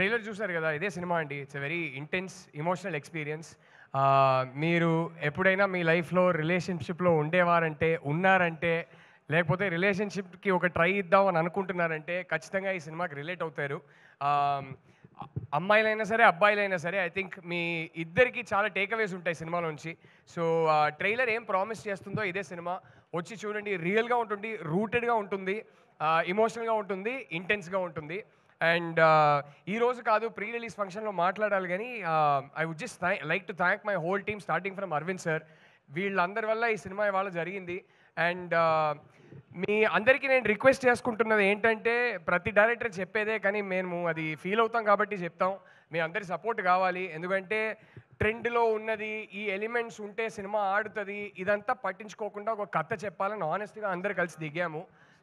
Trailer చూసారు కదా, ఇదే సినిమా అండి. It's a very intense emotional experience. మీరు ఎప్పుడైనా మీ లైఫ్లో రిలేషన్షిప్లో ఉన్నారంటే, లేకపోతే రిలేషన్షిప్కి ఒక ట్రై ఇద్దాం అని అనుకుంటున్నారంటే ఖచ్చితంగా ఈ సినిమాకి రిలేట్ అవుతారు. అమ్మాయిలైనా సరే, అబ్బాయిలైనా సరే, ఐ థింక్ మీ ఇద్దరికి చాలా టేక్అవేస్ ఉంటాయి సినిమాలోంచి. సో ట్రైలర్ ఏం ప్రామిస్ చేస్తుందో ఇదే సినిమా. వచ్చి చూడండి, రియల్గా ఉంటుంది, రూటెడ్గా ఉంటుంది, ఎమోషనల్గా ఉంటుంది, ఇంటెన్స్గా ఉంటుంది. అండ్ ఈరోజు కాదు, ప్రీ రిలీజ్ ఫంక్షన్లో మాట్లాడాలి, కానీ I would just like to thank my whole team starting from Arvind sir. వీళ్ళందరి వల్ల ఈ సినిమా ఇవాళ జరిగింది. అండ్ మీ అందరికీ నేను రిక్వెస్ట్ చేసుకుంటున్నది ఏంటంటే, ప్రతి డైరెక్టర్ చెప్పేదే, కానీ మేము అది ఫీల్ అవుతాం కాబట్టి చెప్తాం. మీ అందరి సపోర్ట్ కావాలి. ఎందుకంటే ట్రెండ్లో ఉన్నది, ఈ ఎలిమెంట్స్ ఉంటే సినిమా ఆడుతుంది, ఇదంతా పట్టించుకోకుండా ఒక కథ చెప్పాలని ఆనెస్ట్గా అందరు కలిసి దిగాము.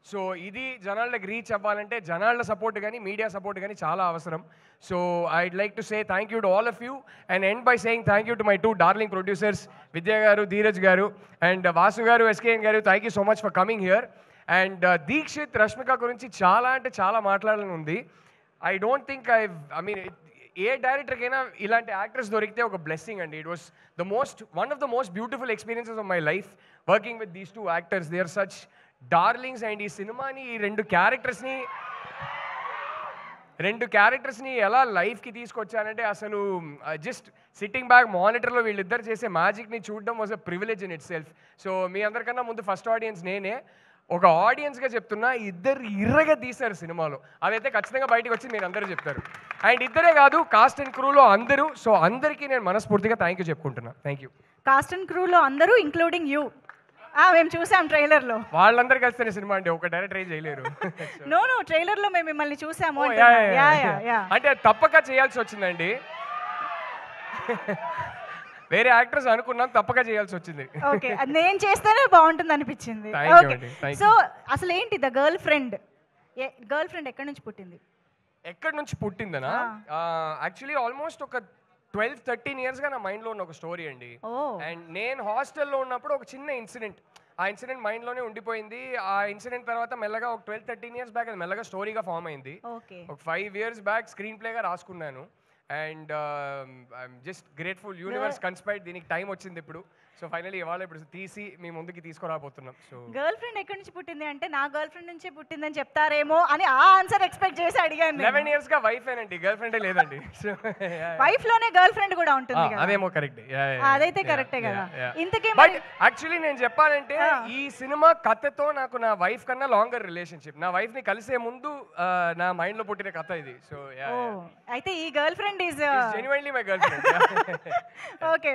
సో ఇది జనాలకు రీచ్ అవ్వాలంటే జనాల సపోర్ట్ కానీ, మీడియా సపోర్ట్ కానీ చాలా అవసరం. So I'd like to say thank you to all of you and end by saying thank you to my 2 darling producers, Vidya garu, Dheeraj garu, and Vasu garu, SKN garu. Thank you so much for coming here. And Dikshit, Rashmika గురించి చాలా అంటే చాలా మాట్లాడాలని ఉంది. I don't think I mean a డైరెక్టర్కైనా ఇలాంటి actors దొరికితే ఒక బ్లెస్సింగ్ అండి. It was one of the most beautiful experiences of my life working with these 2 actors. They are such darlings. And ఈ సినిమాని, ఈ రెండు క్యారెక్టర్స్ని ఎలా లైఫ్కి తీసుకొచ్చానంటే, అసలు జస్ట్ సిట్టింగ్ బ్యాక్ మానిటర్లో వీళ్ళిద్దరు చేసే మ్యాజిక్ని చూడడం was a privilege in itself. So మీ అందరికన్నా ముందు ఫస్ట్ ఆడియన్స్ నేనే. ఒక ఆడియన్స్గా చెప్తున్నా, ఇద్దరు ఇర్రగా తీశారు సినిమాలో. అదైతే ఖచ్చితంగా బయటకు వచ్చి మీరు అందరూ చెప్తారు. అండ్ ఇద్దరే కాదు, కాస్ట్ అండ్ క్రూలో అందరూ. సో అందరికీ నేను మనస్ఫూర్తిగా థ్యాంక్ యూ చెప్పుకుంటున్నా. Thank you. కాస్ట్ అండ్ క్రూలో అందరూ ఇంక్లూడింగ్ యూ. మేము చూసాం ట్రైలర్లో. వాళ్ళందరూ కలిసి సినిమా అండి, ఒక డైరెక్టర్ ఏం చేయలేరు. నో ట్రైలర్లో మేము మిమ్మల్ని చూసాము. అంటే తప్పక చేయాల్సి వచ్చిందండి. వేరే యాక్టర్స్ అనుకున్నాం, తప్పక చేయాల్సి వచ్చింది. ఓకే, అది నేను చేస్తేనే బాగుంటుంది అనిపించింది. సో అసలు ఏంటి ద గర్ల్ ఫ్రెండ్ ఎక్కడి నుంచి పుట్టింది? ఎక్కడి నుంచి పుట్టిందనా? యాక్చువల్లీ ఆల్మోస్ట్ ఒక 12-13 ఇయర్స్గా నా మైండ్లో ఉన్న ఒక స్టోరీ అండి. అండ్ నేను హాస్టల్లో ఉన్నప్పుడు ఒక చిన్న ఇన్సిడెంట్, ఆ ఇన్సిడెంట్ మైండ్లోనే ఉండిపోయింది. ఆ ఇన్సిడెంట్ తర్వాత మెల్లగా ఒక 12-13 ఇయర్స్ బ్యాక్ అది మెల్లగా స్టోరీగా ఫామ్ అయింది. ఒక 5 ఇయర్స్ బ్యాక్ స్క్రీన్ ప్లేగా రాసుకున్నాను. And I'm just grateful, universe కన్స్పైర్డ్, దీనికి టైం వచ్చింది ఇప్పుడు. సో ఫైనల్లీ ఇవాళ ఇప్పుడు తీసి మీ ముందుకి తీసుకురాబోతున్నాం. సో గర్ల్ ఫ్రెండ్ ఎక్కడి నుంచి పుట్టింది అంటే, నా గర్ల్ ఫ్రెండ్ నుంచే పుట్టిందని చెప్తారేమో అని ఆ ఆన్సర్ ఎక్స్పెక్ట్ చేసి అడిగాను. 11 ఇయర్స్ గా వైఫ్ ఏనండి, గర్ల్ ఫ్రెండే లేదండి. వైఫ్ లోనే గర్ల్ ఫ్రెండ్ కూడా ఉంటుంది కదా. అదేమో కరెక్ట్, అదైతే కరెక్టే కదా. ఇంతకే బట్ యాక్చువల్లీ నేను చెప్పాలంటే, ఈ సినిమా కథతో నాకు నా వైఫ్ కన్నా లాంగర్ రిలేషన్షిప్. నా వైఫ్ ని కలిసే ముందు నా మైండ్ లో పుట్టిన కథ ఇది. సో అయితే ఈ girl friend is genuinely my girl friend. Okay,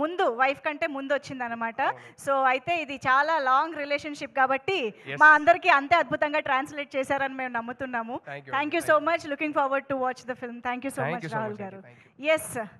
ముందు వైఫ్ కంటే ముందు వచ్చింది అనమాట. సో అయితే ఇది చాలా లాంగ్ రిలేషన్షిప్ కాబట్టి మా అందరికీ అంతే అద్భుతంగా ట్రాన్స్లేట్ చేశారని మేము నమ్ముతున్నాము. Thank you so much. Looking forward to watch the film. Thank you so much Rahul garu. Yes.